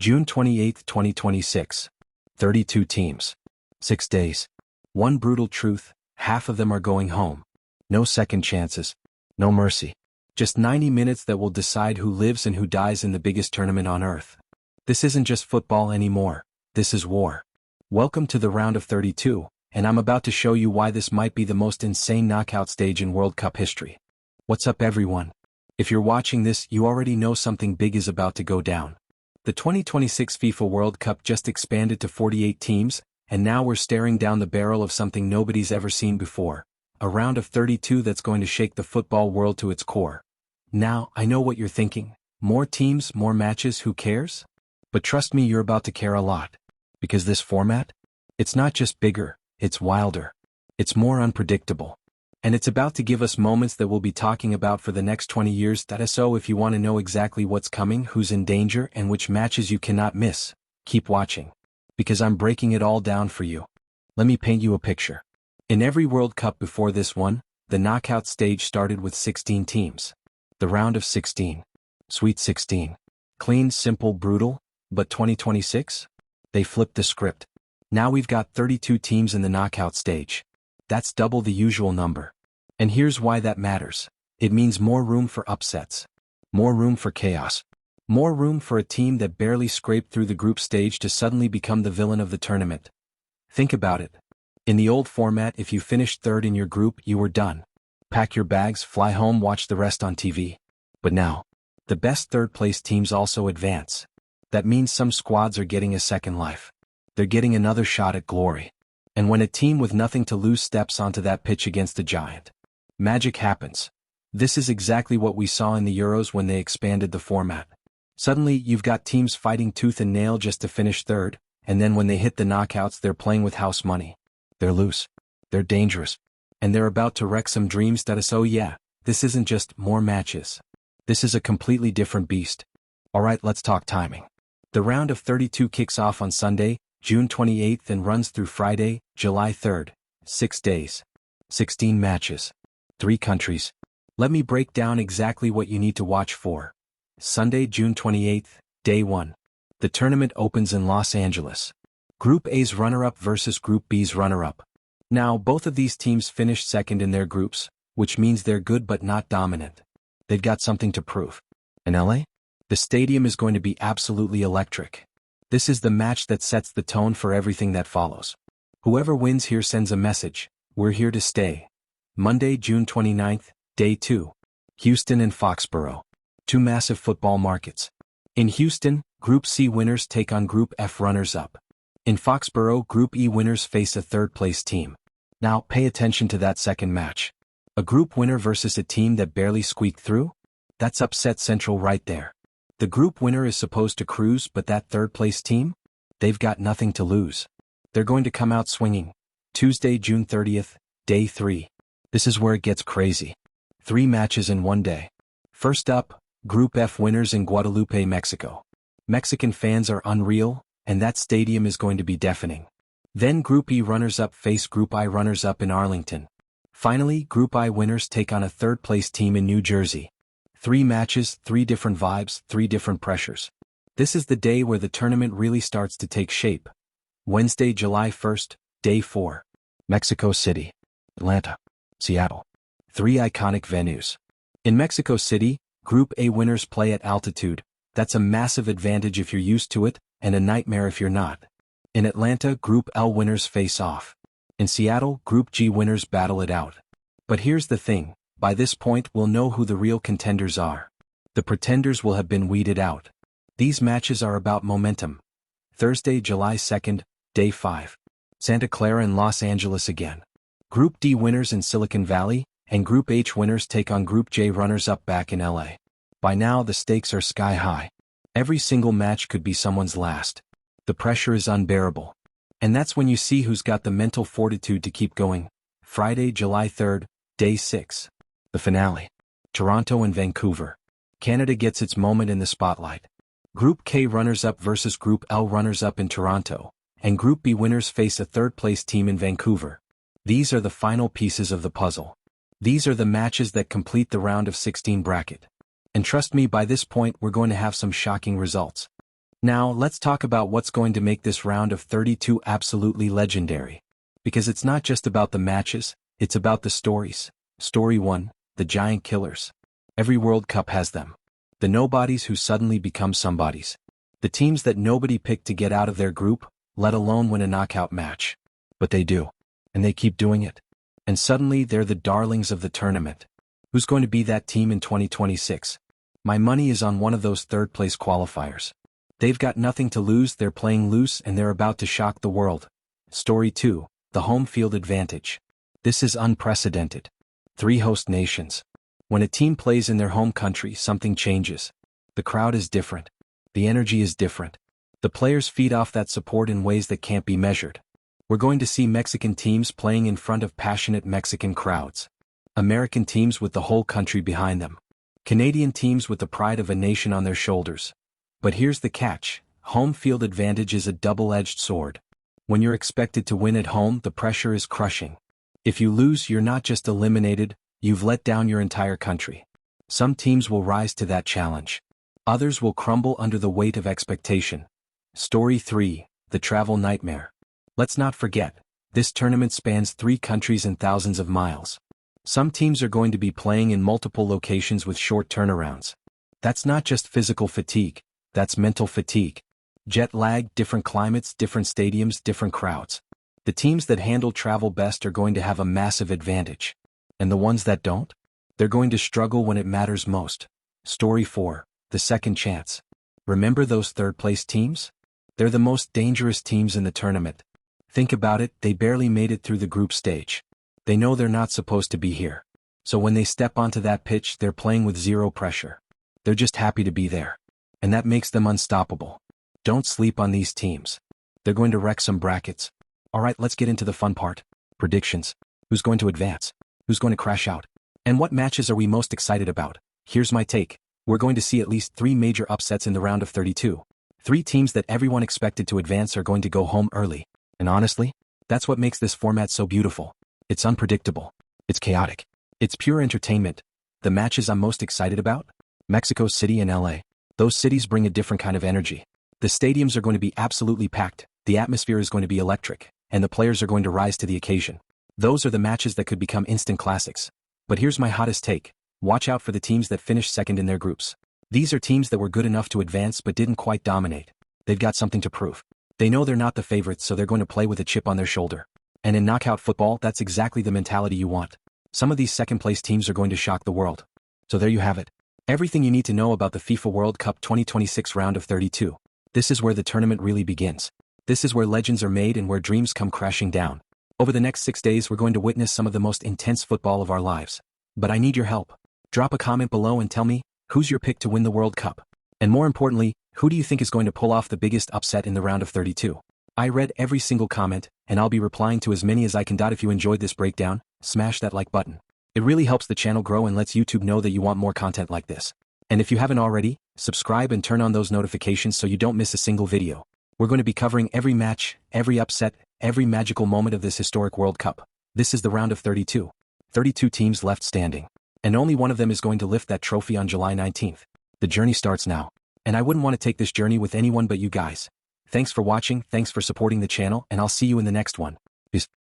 June 28, 2026. 32 teams. 6 days. One brutal truth, half of them are going home. No second chances. No mercy. Just 90 minutes that will decide who lives and who dies in the biggest tournament on earth. This isn't just football anymore. This is war. Welcome to the round of 32, and I'm about to show you why this might be the most insane knockout stage in World Cup history. What's up, everyone? If you're watching this, you already know something big is about to go down. The 2026 FIFA World Cup just expanded to 48 teams, and now we're staring down the barrel of something nobody's ever seen before. A round of 32 that's going to shake the football world to its core. Now, I know what you're thinking. More teams, more matches, who cares? But trust me, you're about to care a lot. Because this format? It's not just bigger, it's wilder. It's more unpredictable. And it's about to give us moments that we'll be talking about for the next 20 years. So if you want to know exactly what's coming, who's in danger, and which matches you cannot miss, keep watching. Because I'm breaking it all down for you. Let me paint you a picture. In every World Cup before this one, the knockout stage started with 16 teams. The round of 16. Sweet 16. Clean, simple, brutal, but 2026? They flipped the script. Now we've got 32 teams in the knockout stage. That's double the usual number. And here's why that matters. It means more room for upsets. More room for chaos. More room for a team that barely scraped through the group stage to suddenly become the villain of the tournament. Think about it. In the old format, if you finished third in your group, you were done. Pack your bags, fly home, watch the rest on TV. But now, the best third-place teams also advance. That means some squads are getting a second life. They're getting another shot at glory. And when a team with nothing to lose steps onto that pitch against a giant, magic happens. This is exactly what we saw in the Euros when they expanded the format. Suddenly, you've got teams fighting tooth and nail just to finish third, and then when they hit the knockouts, they're playing with house money. They're loose. They're dangerous. And they're about to wreck some dreams. So yeah, this isn't just more matches. This is a completely different beast. Alright, let's talk timing. The round of 32 kicks off on Sunday, June 28th and runs through Friday, July 3rd. 6 days. 16 matches. 3 countries. Let me break down exactly what you need to watch for. Sunday, June 28th, Day 1. The tournament opens in Los Angeles. Group A's runner-up versus Group B's runner-up. Now, both of these teams finished second in their groups, which means they're good but not dominant. They've got something to prove. In LA? The stadium is going to be absolutely electric. This is the match that sets the tone for everything that follows. Whoever wins here sends a message. We're here to stay. Monday, June 29th, Day 2. Houston and Foxborough. 2 massive football markets. In Houston, Group C winners take on Group F runners-up. In Foxborough, Group E winners face a third-place team. Now, pay attention to that second match. A group winner versus a team that barely squeaked through? That's upset central right there. The group winner is supposed to cruise, but that third-place team? They've got nothing to lose. They're going to come out swinging. Tuesday, June 30th, Day 3. This is where it gets crazy. 3 matches in one day. First up, Group F winners in Guadalupe, Mexico. Mexican fans are unreal, and that stadium is going to be deafening. Then Group E runners-up face Group I runners-up in Arlington. Finally, Group I winners take on a third-place team in New Jersey. 3 matches, 3 different vibes, 3 different pressures. This is the day where the tournament really starts to take shape. Wednesday, July 1st, Day 4. Mexico City, Atlanta, Seattle. 3 iconic venues. In Mexico City, Group A winners play at altitude. That's a massive advantage if you're used to it, and a nightmare if you're not. In Atlanta, Group L winners face off. In Seattle, Group G winners battle it out. But here's the thing, by this point we'll know who the real contenders are. The pretenders will have been weeded out. These matches are about momentum. Thursday, July 2nd, Day 5. Santa Clara and Los Angeles again. Group D winners in Silicon Valley, and Group H winners take on Group J runners-up back in LA. By now the stakes are sky high. Every single match could be someone's last. The pressure is unbearable. And that's when you see who's got the mental fortitude to keep going. Friday, July 3rd, Day 6. The finale. Toronto and Vancouver. Canada gets its moment in the spotlight. Group K runners-up versus Group L runners-up in Toronto, and Group B winners face a third-place team in Vancouver. These are the final pieces of the puzzle. These are the matches that complete the round of 16 bracket. And trust me, by this point we're going to have some shocking results. Now, let's talk about what's going to make this round of 32 absolutely legendary. Because it's not just about the matches, it's about the stories. Story 1, the giant killers. Every World Cup has them. The nobodies who suddenly become somebodies. The teams that nobody picked to get out of their group, let alone win a knockout match. But they do. And they keep doing it. And suddenly they're the darlings of the tournament. Who's going to be that team in 2026? My money is on one of those third-place qualifiers. They've got nothing to lose, they're playing loose, and they're about to shock the world. Story 2, the home field advantage. This is unprecedented. 3 host nations. When a team plays in their home country, something changes. The crowd is different. The energy is different. The players feed off that support in ways that can't be measured. We're going to see Mexican teams playing in front of passionate Mexican crowds. American teams with the whole country behind them. Canadian teams with the pride of a nation on their shoulders. But here's the catch, home field advantage is a double-edged sword. When you're expected to win at home, the pressure is crushing. If you lose, you're not just eliminated, you've let down your entire country. Some teams will rise to that challenge. Others will crumble under the weight of expectation. Story 3, the travel nightmare. Let's not forget, this tournament spans 3 countries and thousands of miles. Some teams are going to be playing in multiple locations with short turnarounds. That's not just physical fatigue, that's mental fatigue. Jet lag, different climates, different stadiums, different crowds. The teams that handle travel best are going to have a massive advantage. And the ones that don't? They're going to struggle when it matters most. Story 4, the second chance. Remember those third-place teams? They're the most dangerous teams in the tournament. Think about it, they barely made it through the group stage. They know they're not supposed to be here. So when they step onto that pitch, they're playing with zero pressure. They're just happy to be there. And that makes them unstoppable. Don't sleep on these teams. They're going to wreck some brackets. Alright, let's get into the fun part. Predictions. Who's going to advance? Who's going to crash out? And what matches are we most excited about? Here's my take. We're going to see at least 3 major upsets in the round of 32. 3 teams that everyone expected to advance are going to go home early. And honestly, that's what makes this format so beautiful. It's unpredictable. It's chaotic. It's pure entertainment. The matches I'm most excited about? Mexico City and LA. Those cities bring a different kind of energy. The stadiums are going to be absolutely packed, the atmosphere is going to be electric, and the players are going to rise to the occasion. Those are the matches that could become instant classics. But here's my hottest take. Watch out for the teams that finish second in their groups. These are teams that were good enough to advance but didn't quite dominate. They've got something to prove. They know they're not the favorites, so they're going to play with a chip on their shoulder. And in knockout football, that's exactly the mentality you want. Some of these second-place teams are going to shock the world. So there you have it. Everything you need to know about the FIFA World Cup 2026 round of 32. This is where the tournament really begins. This is where legends are made and where dreams come crashing down. Over the next 6 days, we're going to witness some of the most intense football of our lives. But I need your help. Drop a comment below and tell me, who's your pick to win the World Cup? And more importantly, who do you think is going to pull off the biggest upset in the round of 32? I read every single comment, and I'll be replying to as many as I can. If you enjoyed this breakdown, smash that like button. It really helps the channel grow and lets YouTube know that you want more content like this. And if you haven't already, subscribe and turn on those notifications so you don't miss a single video. We're going to be covering every match, every upset, every magical moment of this historic World Cup. This is the round of 32. 32 teams left standing. And only one of them is going to lift that trophy on July 19th. The journey starts now. And I wouldn't want to take this journey with anyone but you guys. Thanks for watching, thanks for supporting the channel, and I'll see you in the next one. Peace.